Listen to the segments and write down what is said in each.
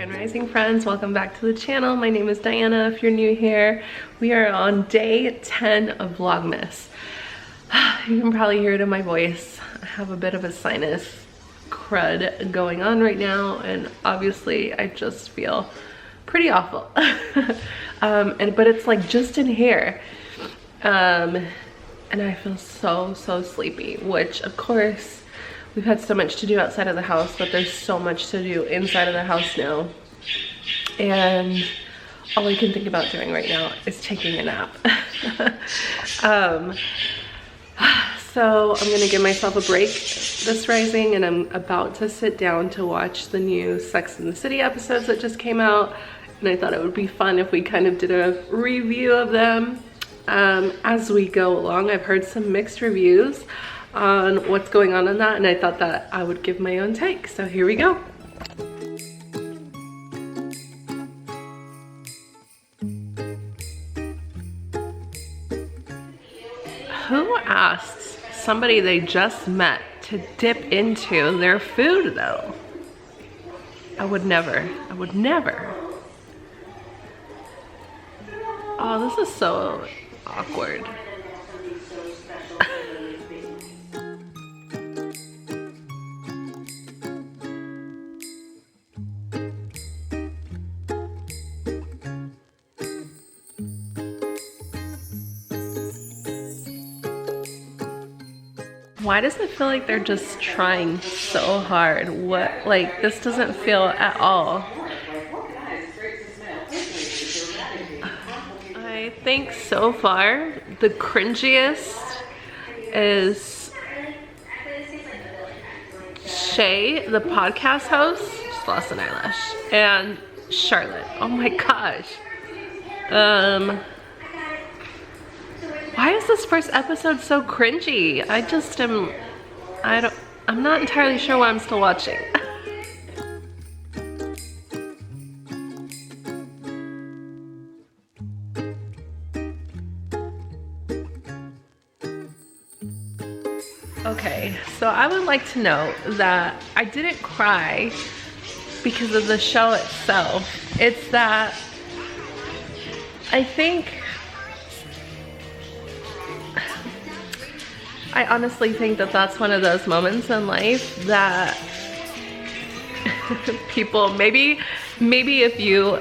Grand Rising friends, welcome back to the channel. My name is Diana. If you're new here, we are on day 10 of Vlogmas. You can probably hear it in my voice. I have a bit of a sinus crud going on right now, and obviously I just feel pretty awful. But it's like just in here. And I feel so sleepy, which of course we've had so much to do outside of the house, but there's so much to do inside of the house now. And all I can think about doing right now is taking a nap. So I'm gonna give myself a break this rising, and I'm about to sit down to watch the new Sex and the City episodes that just came out. And I thought it would be fun if we kind of did a review of them as we go along. I've heard some mixed reviews on what's going on in that, and I thought that I would give my own take. So here we go. Who asks somebody they just met to dip into their food though? I would never. Oh, this is so awkward. Why does it feel like they're just trying so hard? What, like, this doesn't feel at all. I think so far the cringiest is Shay, the podcast host, just lost an eyelash, and Charlotte. Oh my gosh. Why is this first episode so cringy? I'm not entirely sure why I'm still watching. Okay, so I would like to note that I didn't cry because of the show itself. It's that I honestly think that that's one of those moments in life that people, maybe if you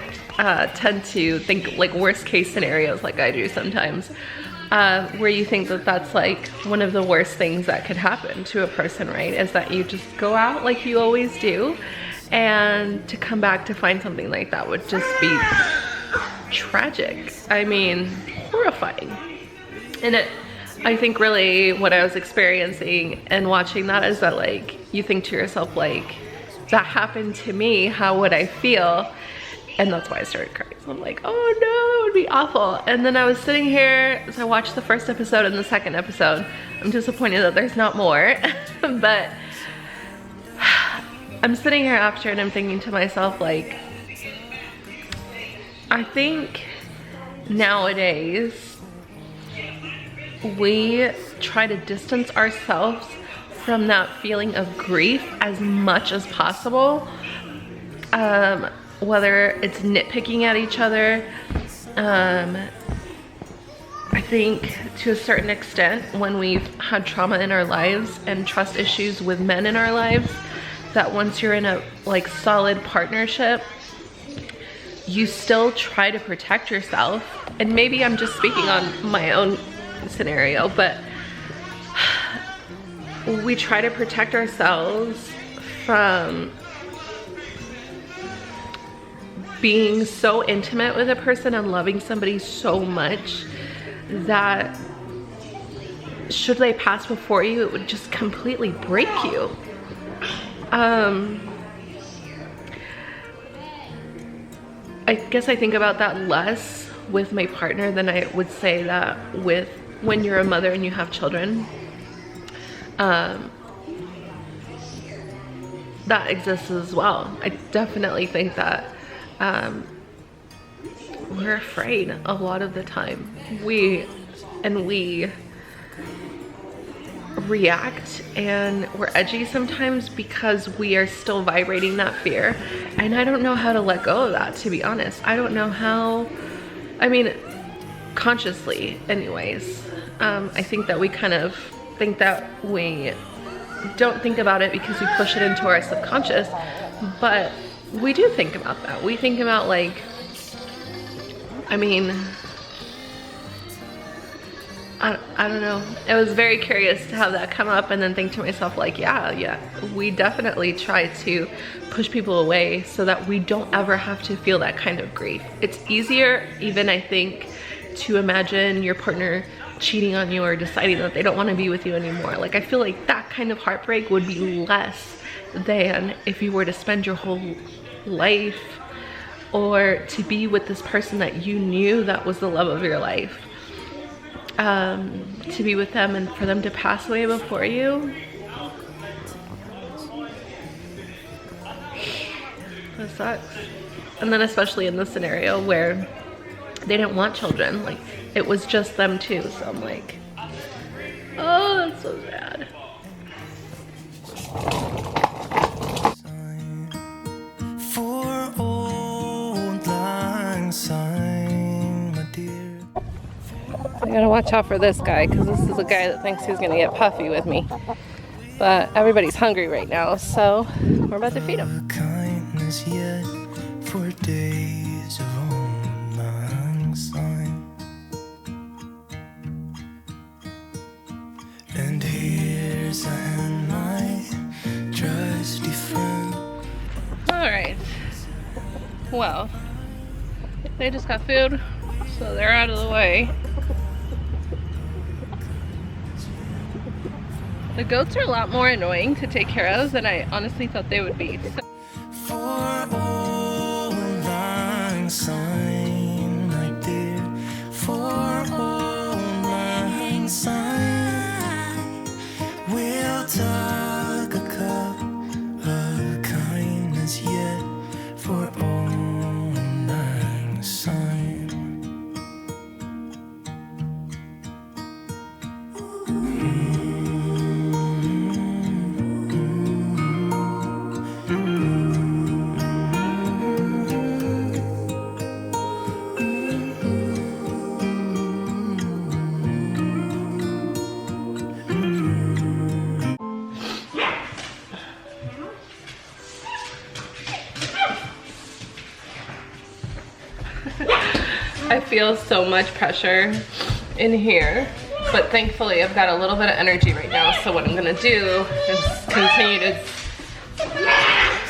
tend to think like worst case scenarios like I do sometimes, where you think that that's like one of the worst things that could happen to a person, right? Is that you just go out like you always do, and to come back to find something like that would just be tragic. I mean, horrifying. And I think really what I was experiencing and watching that is that, like, you think to yourself, like, that happened to me, how would I feel? And that's why I started crying. So I'm like, oh no, that would be awful. And then I was sitting here, so I watched the first episode and the second episode. I'm disappointed that there's not more, but I'm sitting here after and I'm thinking to myself, like, I think nowadays we try to distance ourselves from that feeling of grief as much as possible, whether it's nitpicking at each other. I think to a certain extent, when we've had trauma in our lives and trust issues with men in our lives, that once you're in a like solid partnership, you still try to protect yourself. And maybe I'm just speaking on my own scenario, but we try to protect ourselves from being so intimate with a person and loving somebody so much that should they pass before you, it would just completely break you. I guess I think about that less with my partner than I would say that with when you're a mother and you have children. That exists as well. I definitely think that we're afraid a lot of the time. react and we're edgy sometimes because we are still vibrating that fear. And I don't know how to let go of that, to be honest. I don't know how, I mean, consciously anyways. I think that we kind of think that we don't think about it because we push it into our subconscious, but we do think about that. We think about, like, I mean, I don't know. I was very curious to have that come up and then think to myself, like, yeah, we definitely try to push people away so that we don't ever have to feel that kind of grief. It's easier, even, I think, to imagine your partner cheating on you or deciding that they don't want to be with you anymore. Like, I feel like that kind of heartbreak would be less than if you were to spend your whole life or to be with this person that you knew that was the love of your life. To be with them and for them to pass away before you. That sucks. And then especially in this scenario where they didn't want children, like it was just them two. So I'm like, oh, that's so sad. For old lang syne, my dear. I gotta watch out for this guy because this is a guy that thinks he's gonna get puffy with me. But everybody's hungry right now, so we're about to feed him. Kindness yet for days of old lang syne. And here's my trusty friend. Alright. Well, they just got food, so they're out of the way. The goats are a lot more annoying to take care of than I honestly thought they would be. So For old lang syne, my dear. For old lang syne, we'll talk a cup of kindness yet. For old lang syne. I feel so much pressure in here, but thankfully I've got a little bit of energy right now. So what I'm gonna do is continue to,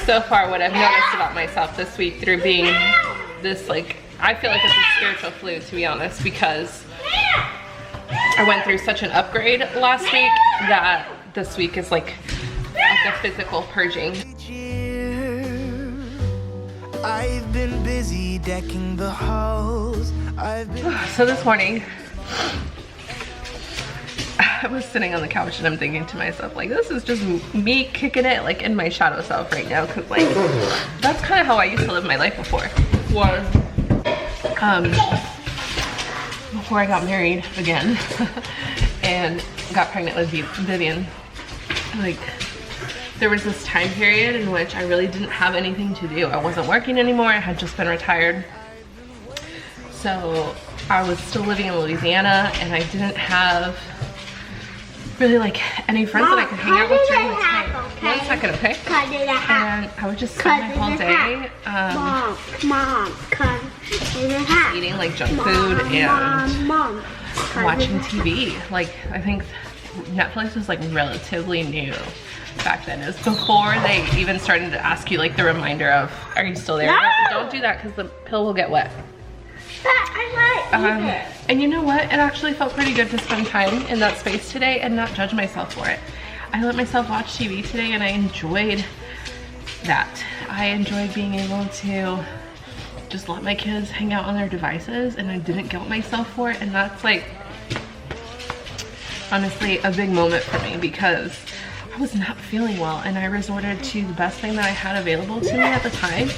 so far what I've noticed about myself this week through being this, like, I feel like it's a spiritual flu, to be honest, because I went through such an upgrade last week that this week is like a physical purging. I've been busy decking the halls. So this morning, I was sitting on the couch and I'm thinking to myself, like, this is just me kicking it, like, in my shadow self right now, because, like, that's kind of how I used to live my life before I got married again and got pregnant with Vivian. Like, there was this time period in which I really didn't have anything to do. I wasn't working anymore. I had just been retired. So I was still living in Louisiana and I didn't have really, like, any friends that I could hang out with during the time. 1 second, okay? And I would just spend my whole day eating, like, junk food and watching TV. Like, I think Netflix was, like, relatively new back then. It was before they even started to ask you, like, the reminder of, are you still there? No! Don't do that because the pill will get wet. And you know what? It actually felt pretty good to spend time in that space today and not judge myself for it. I let myself watch TV today and I enjoyed that. I enjoyed being able to just let my kids hang out on their devices and I didn't guilt myself for it. And that's, like, honestly a big moment for me because I was not feeling well and I resorted to the best thing that I had available to me at the time.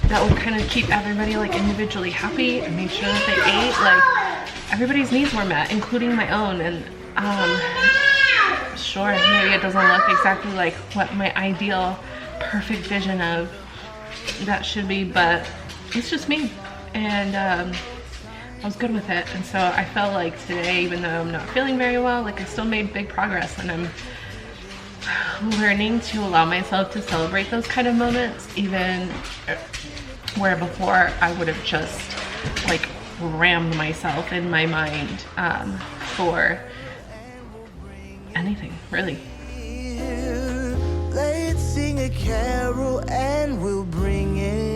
That would kind of keep everybody, like, individually happy and make sure that they ate. Like, everybody's needs were met, including my own. And sure, maybe it doesn't look exactly like what my ideal perfect vision of that should be, but it's just me, and I was good with it. And so I felt like today, even though I'm not feeling very well, like I still made big progress, and I'm learning to allow myself to celebrate those kind of moments, even where before I would have just like rammed myself in my mind for anything, really. Let's sing a carol and we'll bring it.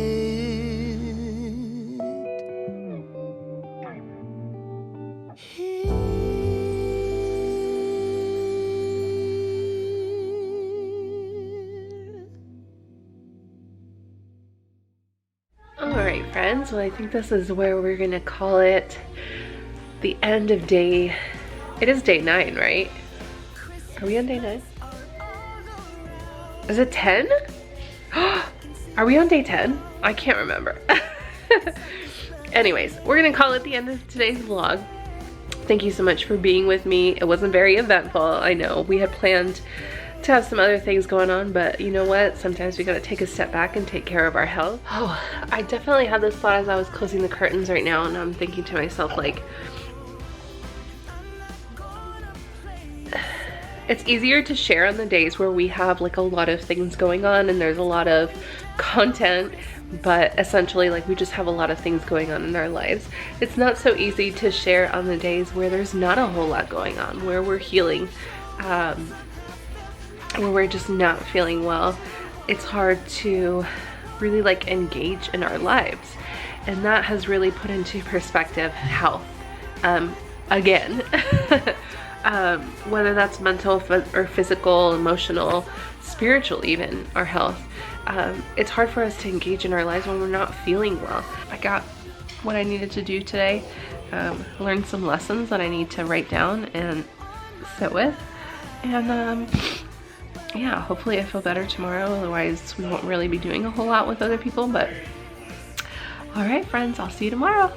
Alright friends, well I think this is where we're gonna call it the end of day. It is day 9, right? Are we on day 9? Is it 10? Are we on day 10? I can't remember. Anyways, we're gonna call it the end of today's vlog. Thank you so much for being with me. It wasn't very eventful, I know. We had planned to have some other things going on, but you know what? Sometimes we gotta take a step back and take care of our health. Oh, I definitely had this thought as I was closing the curtains right now, and I'm thinking to myself, like, it's easier to share on the days where we have like a lot of things going on and there's a lot of content, but essentially like we just have a lot of things going on in our lives. It's not so easy to share on the days where there's not a whole lot going on, where we're healing, where we're just not feeling well. It's hard to really like engage in our lives, and that has really put into perspective health again. Whether that's mental or physical, emotional, spiritual, even our health. It's hard for us to engage in our lives when we're not feeling well. I got what I needed to do today, learned some lessons that I need to write down and sit with, and yeah, hopefully I feel better tomorrow. Otherwise we won't really be doing a whole lot with other people. But all right friends, I'll see you tomorrow.